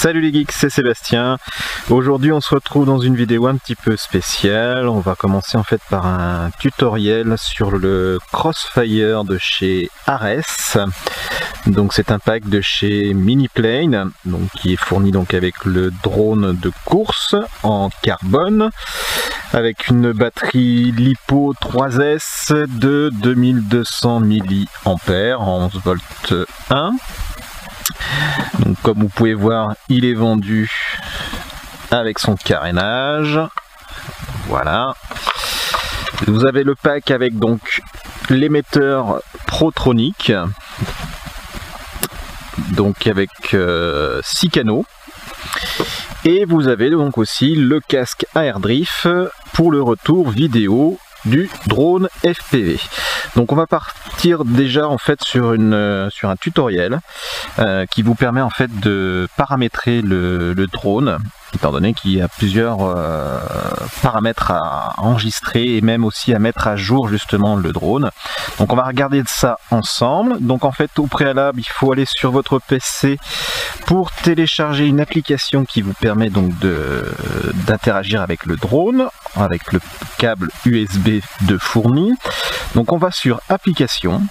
Salut les geeks, c'est Sébastien. Aujourd'hui on se retrouve dans une vidéo un petit peu spéciale. On va commencer en fait par un tutoriel sur le Crossfire de chez Ares. Donc c'est un pack de chez Miniplane, donc qui est fourni donc avec le drone de course en carbone, avec une batterie LiPo 3S de 2200 mAh en 11 volts 1. Donc comme vous pouvez voir, il est vendu avec son carénage. Voilà. Vous avez le pack avec donc l'émetteur Protronic, donc avec 6 canaux. Et vous avez donc aussi le casque AirDrift pour le retour vidéo du drone FPV. Donc on va partir déjà en fait sur un tutoriel qui vous permet en fait de paramétrer le drone, étant donné qu'il y a plusieurs paramètres à enregistrer et même aussi à mettre à jour justement le drone. Donc on va regarder ça ensemble. Donc en fait au préalable il faut aller sur votre PC pour télécharger une application qui vous permet donc d'interagir avec le drone, avec le câble USB de fourni. Donc on va sur application,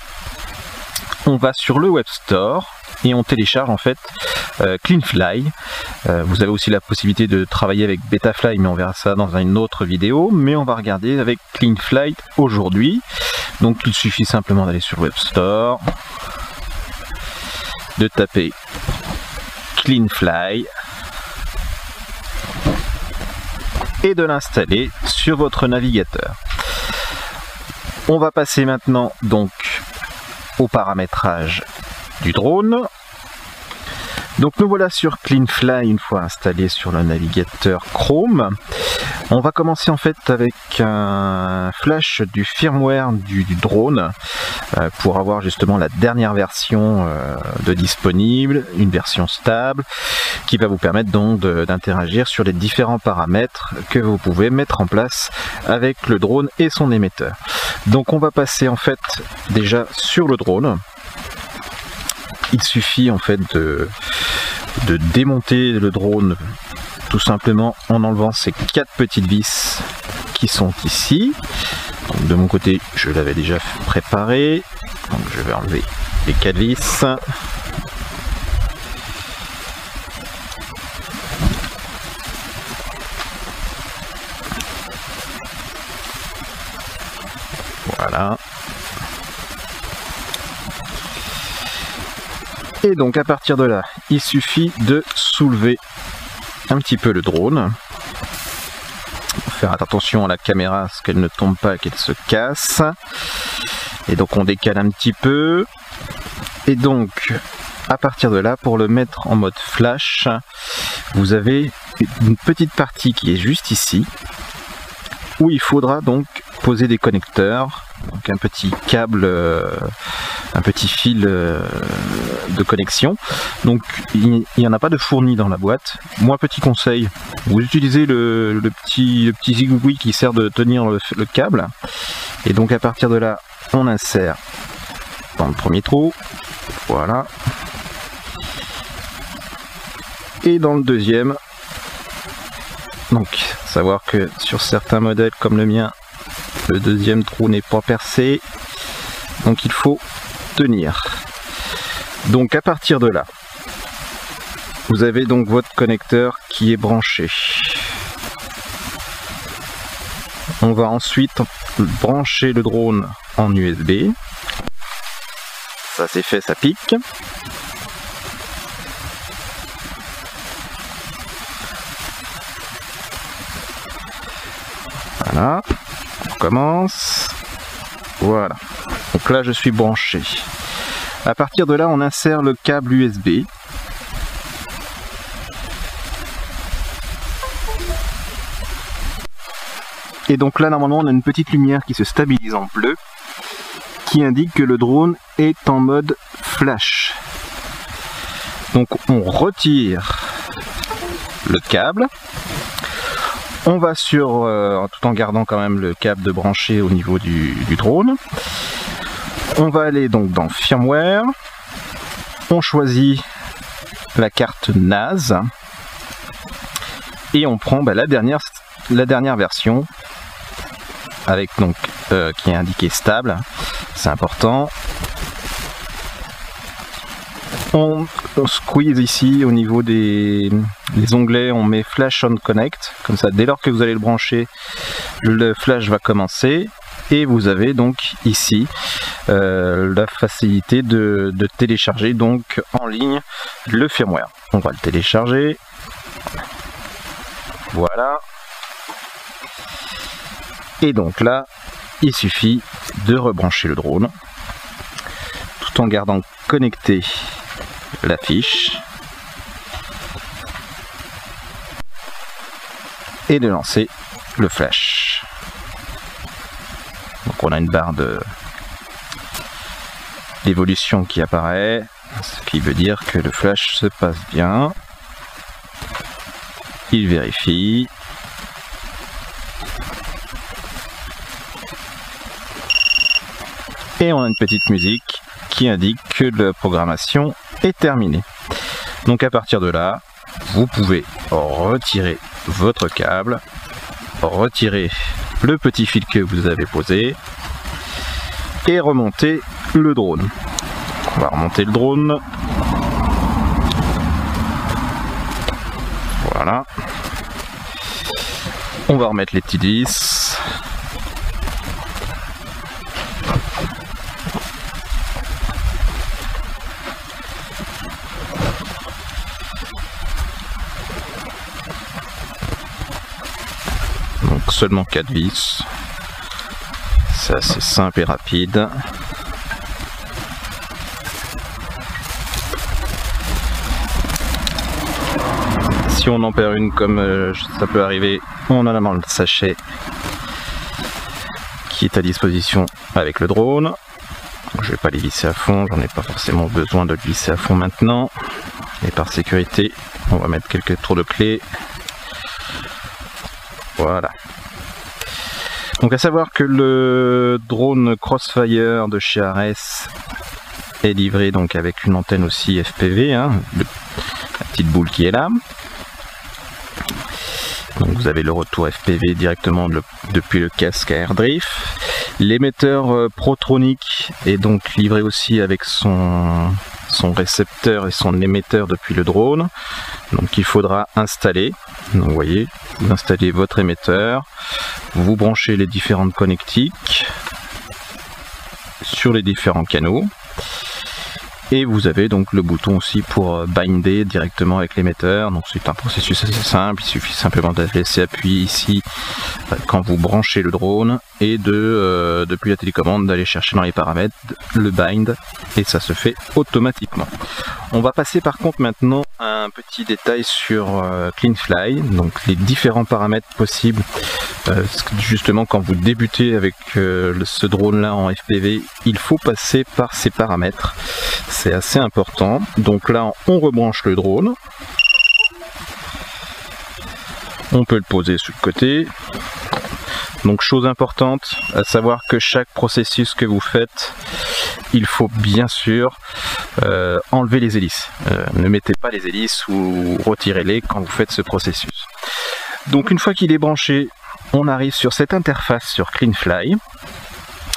on va sur le Web Store et on télécharge en fait Cleanfly. Vous avez aussi la possibilité de travailler avec Betafly, mais on verra ça dans une autre vidéo. Mais on va regarder avec Cleanfly aujourd'hui. Donc il suffit simplement d'aller sur le Web Store, de taper Cleanfly et de l'installer sur votre navigateur. On va passer maintenant donc au paramétrage du drone. Donc nous voilà sur Cleanfly une fois installé sur le navigateur Chrome. On va commencer en fait avec un flash du firmware du drone pour avoir justement la dernière version de disponible, une version stable qui va vous permettre donc d'interagir sur les différents paramètres que vous pouvez mettre en place avec le drone et son émetteur. Donc on va passer en fait déjà sur le drone. Il suffit en fait de démonter le drone tout simplement en enlevant ces 4 petites vis qui sont ici. Donc de mon côté je l'avais déjà préparé, donc je vais enlever les 4 vis. Voilà. Et donc à partir de là, il suffit de soulever un petit peu le drone. Faire attention à la caméra, à ce qu'elle ne tombe pas, qu'elle se casse. Et donc on décale un petit peu. Et donc à partir de là, pour le mettre en mode flash, vous avez une petite partie qui est juste ici, où il faudra donc poser des connecteurs, donc un petit câble, un petit fil de connexion. Donc il n'y en a pas de fourni dans la boîte. Moi, petit conseil, vous utilisez le petit zigouille qui sert de tenir le câble. Et donc à partir de là, on insère dans le premier trou, voilà. Et dans le deuxième, donc savoir que sur certains modèles comme le mien, le deuxième trou n'est pas percé, donc il faut tenir. Donc à partir de là, vous avez donc votre connecteur qui est branché. On va ensuite brancher le drone en USB. Ça c'est fait, ça pique. Voilà, on commence. Voilà, donc là je suis branché. À partir de là, on insère le câble USB. Et donc là, normalement, on a une petite lumière qui se stabilise en bleu, qui indique que le drone est en mode flash. Donc on retire le câble. On va sur, tout en gardant quand même le câble de branché au niveau du drone. On va aller donc dans firmware. On choisit la carte NAS et on prend la dernière version avec donc qui est indiqué stable, c'est important. On squeeze ici au niveau des onglets, on met Flash on Connect, comme ça dès lors que vous allez le brancher, le flash va commencer et vous avez donc ici la facilité de télécharger donc en ligne le firmware. On va le télécharger, voilà, et donc là il suffit de rebrancher le drone tout en gardant connecté la fiche et de lancer le flash. Donc on a une barre d'évolution qui apparaît, ce qui veut dire que le flash se passe bien. Il vérifie. Et on a une petite musique qui indique que la programmation est terminée. Donc à partir de là, vous pouvez retirer votre câble, retirer le petit fil que vous avez posé et remonter le drone. On va remonter le drone. Voilà. On va remettre les petites vis. Donc seulement 4 vis. C'est assez simple et rapide. Si on en perd une, comme ça peut arriver, on en a dans le sachet qui est à disposition avec le drone. Donc, je vais pas les visser à fond, j'en ai pas forcément besoin de le visser à fond maintenant. Et par sécurité, on va mettre quelques tours de clé. Voilà. Donc à savoir que le drone Crossfire de chez Ares est livré donc avec une antenne aussi FPV, hein, la petite boule qui est là. Donc vous avez le retour FPV directement depuis le casque AirDrift. L'émetteur Protronic est donc livré aussi avec son récepteur et son émetteur depuis le drone. Donc il faudra installer. Donc vous voyez, vous installez votre émetteur, vous branchez les différentes connectiques sur les différents canaux. Et vous avez donc le bouton aussi pour binder directement avec l'émetteur. Donc c'est un processus assez simple, il suffit simplement de laisser appuyer ici quand vous branchez le drone et depuis la télécommande d'aller chercher dans les paramètres le bind et ça se fait automatiquement. On va passer par contre maintenant à un petit détail sur CleanFly, donc les différents paramètres possibles. Justement quand vous débutez avec ce drone là en FPV, il faut passer par ces paramètres. C'est assez important. Donc là on rebranche le drone. On peut le poser sur le côté. Donc chose importante, à savoir que chaque processus que vous faites, il faut bien sûr enlever les hélices. Ne mettez pas les hélices ou retirez-les quand vous faites ce processus. Donc une fois qu'il est branché, on arrive sur cette interface sur CleanFly.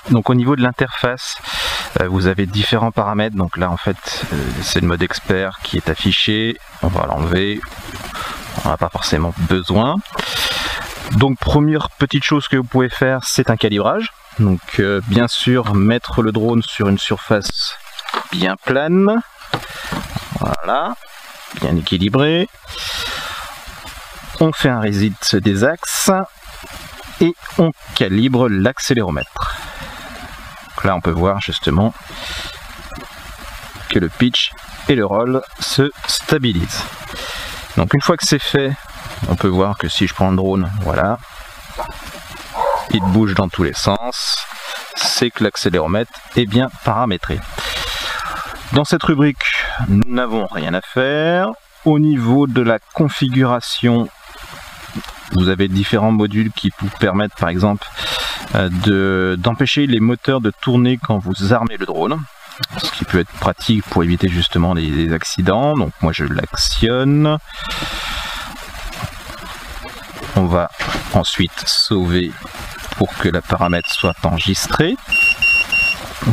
Donc au niveau de l'interface, vous avez différents paramètres. Donc là en fait c'est le mode expert qui est affiché. On va l'enlever, on n'a pas forcément besoin. Donc première petite chose que vous pouvez faire, c'est un calibrage. Donc bien sûr mettre le drone sur une surface bien plane. Voilà, bien équilibré. On fait un reset des axes et on calibre l'accéléromètre. Là on peut voir justement que le pitch et le roll se stabilisent. Donc une fois que c'est fait, on peut voir que si je prends le drone, voilà, il bouge dans tous les sens, c'est que l'accéléromètre est bien paramétré. Dans cette rubrique, nous n'avons rien à faire. Au niveau de la configuration, vous avez différents modules qui vous permettent par exemple d'empêcher les moteurs de tourner quand vous armez le drone. ce qui peut être pratique pour éviter justement les accidents. Donc moi je l'actionne. On va ensuite sauver pour que le paramètre soit enregistré.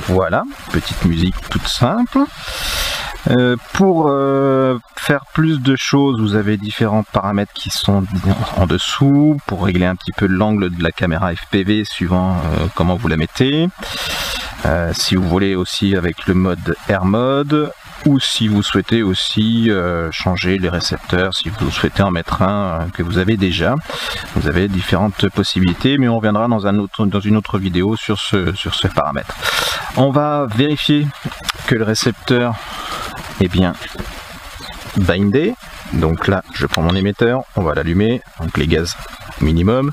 Voilà, petite musique toute simple. Pour faire plus de choses, vous avez différents paramètres qui sont en dessous pour régler un petit peu l'angle de la caméra FPV suivant comment vous la mettez. Si vous voulez aussi avec le mode Air Mode, ou si vous souhaitez aussi changer les récepteurs, si vous souhaitez en mettre un que vous avez déjà. Vous avez différentes possibilités, mais on reviendra dans une autre vidéo sur ce paramètre. On va vérifier que le récepteur est bien bindé. Donc là, je prends mon émetteur, on va l'allumer, donc les gaz minimum.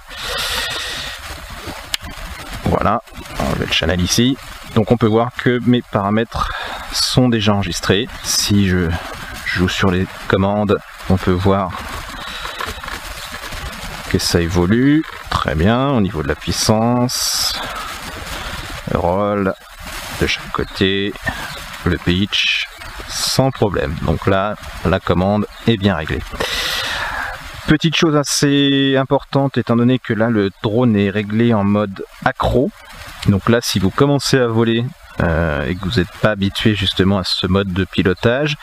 Voilà, on va le channel ici. Donc on peut voir que mes paramètres sont déjà enregistrés. Si je joue sur les commandes, on peut voir que ça évolue très bien au niveau de la puissance, le roll de chaque côté, le pitch, sans problème. Donc là, la commande est bien réglée. Petite chose assez importante, étant donné que là le drone est réglé en mode accro. Donc là, si vous commencez à voler et que vous n'êtes pas habitué justement à ce mode de pilotage,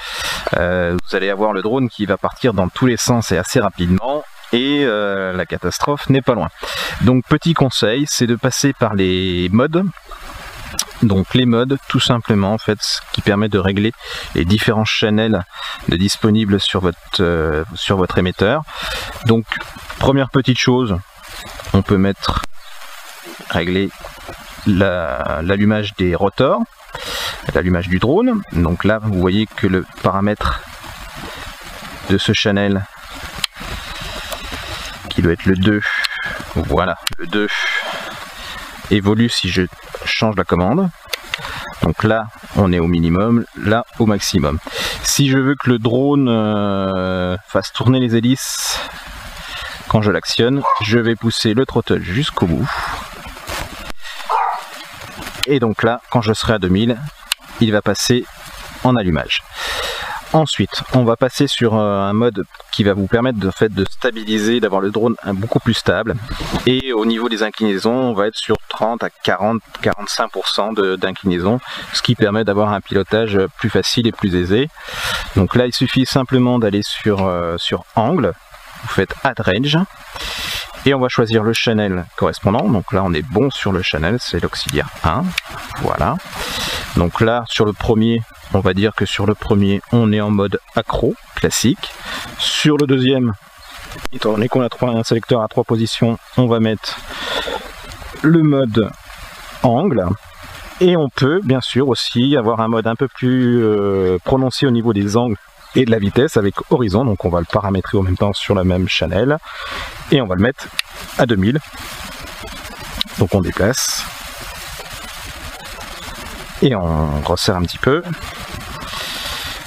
vous allez avoir le drone qui va partir dans tous les sens et assez rapidement, et la catastrophe n'est pas loin. Donc petit conseil, c'est de passer par les modes. Donc les modes, tout simplement, en fait, ce qui permet de régler les différents channels disponibles sur votre émetteur. Donc première petite chose, on peut régler l'allumage des rotors, l'allumage du drone. Donc là, vous voyez que le paramètre de ce channel, qui doit être le 2, voilà, le 2, évolue si je change la commande. Donc là, on est au minimum, là, au maximum. Si je veux que le drone fasse tourner les hélices quand je l'actionne, je vais pousser le throttle jusqu'au bout. Et donc là, quand je serai à 2000, il va passer en allumage. Ensuite, on va passer sur un mode qui va vous permettre de stabiliser, d'avoir le drone beaucoup plus stable. Et au niveau des inclinaisons, on va être sur 30 à 40-45% d'inclinaison, ce qui permet d'avoir un pilotage plus facile et plus aisé. Donc là, il suffit simplement d'aller sur angle, vous faites Add Range, et on va choisir le channel correspondant. Donc là, on est bon sur le channel, c'est l'auxiliaire 1, voilà. Donc là, sur le premier, on va dire que sur le premier, on est en mode accro, classique. Sur le deuxième, étant donné qu'on a un sélecteur à 3 positions, on va mettre le mode angle. Et on peut bien sûr aussi avoir un mode un peu plus prononcé au niveau des angles et de la vitesse avec horizon. Donc on va le paramétrer en même temps sur la même channel. Et on va le mettre à 2000. Donc on déplace. Et on resserre un petit peu.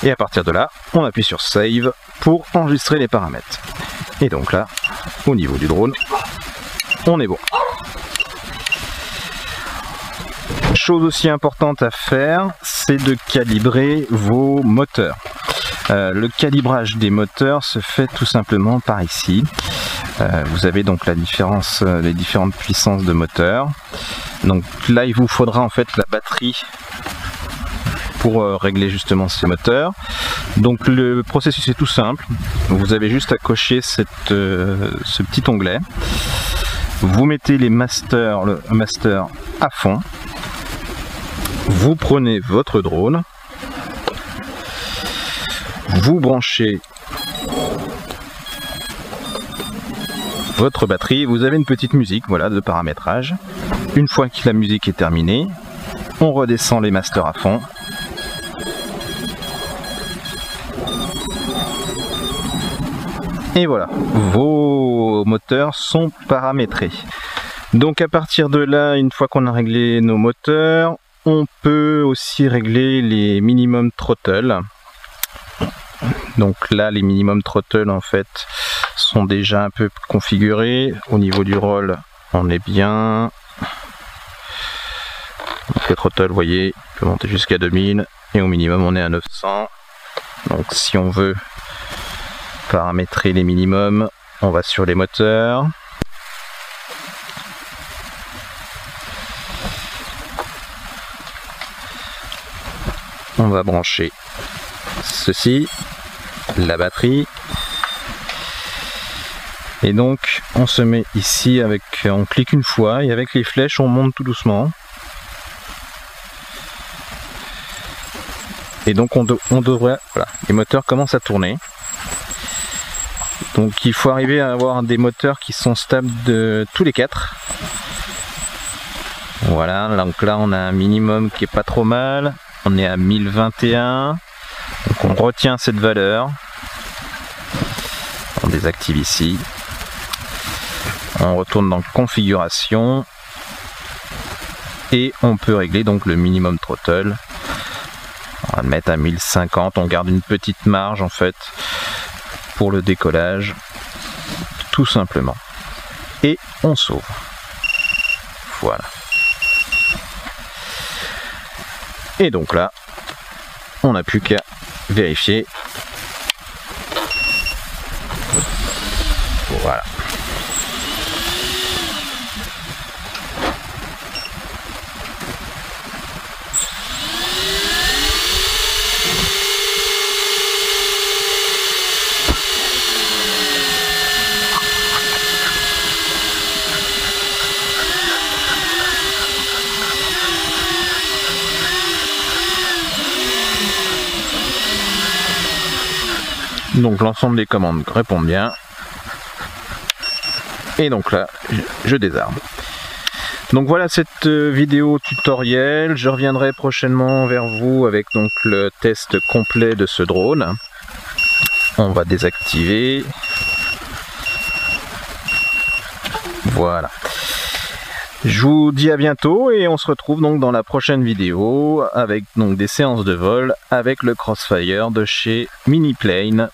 Et à partir de là, on appuie sur Save pour enregistrer les paramètres. Et donc là, au niveau du drone, on est bon. Chose aussi importante à faire, c'est de calibrer vos moteurs. Le calibrage des moteurs se fait tout simplement par ici. Vous avez donc la différence, les différentes puissances de moteur. Donc là, il vous faudra en fait la batterie pour régler justement ces moteurs. Donc le processus est tout simple. Vous avez juste à cocher ce petit onglet. Vous mettez le master à fond. Vous prenez votre drone. Vous branchez votre batterie. Vous avez une petite musique, voilà, de paramétrage. Une fois que la musique est terminée, on redescend les masters à fond. Et voilà, vos moteurs sont paramétrés. Donc à partir de là, une fois qu'on a réglé nos moteurs, on peut aussi régler les minimum throttle. Donc là, les minimum throttle en fait sont déjà un peu configurés. Au niveau du roll, on est bien. Donc le throttle, vous voyez, il peut monter jusqu'à 2000 et au minimum on est à 900. Donc si on veut paramétrer les minimums, on va sur les moteurs. On va brancher ceci, la batterie. Et donc on se met ici avec, on clique une fois et avec les flèches on monte tout doucement. Et donc on devrait, voilà, les moteurs commencent à tourner. Donc il faut arriver à avoir des moteurs qui sont stables de tous les 4. Voilà, donc là on a un minimum qui est pas trop mal. On est à 1021. Donc on retient cette valeur. On désactive ici. On retourne dans configuration. Et on peut régler donc le minimum throttle. On va le mettre à 1050. On garde une petite marge en fait pour le décollage. Tout simplement. Et on sauve. Voilà. Et donc là, on n'a plus qu'à vérifier. Voilà. Donc l'ensemble des commandes répondent bien. Et donc là, je désarme. Donc voilà cette vidéo tutoriel. Je reviendrai prochainement vers vous avec donc le test complet de ce drone. On va désactiver. Voilà. Je vous dis à bientôt et on se retrouve donc dans la prochaine vidéo avec donc des séances de vol avec le Crossfire de chez Miniplane.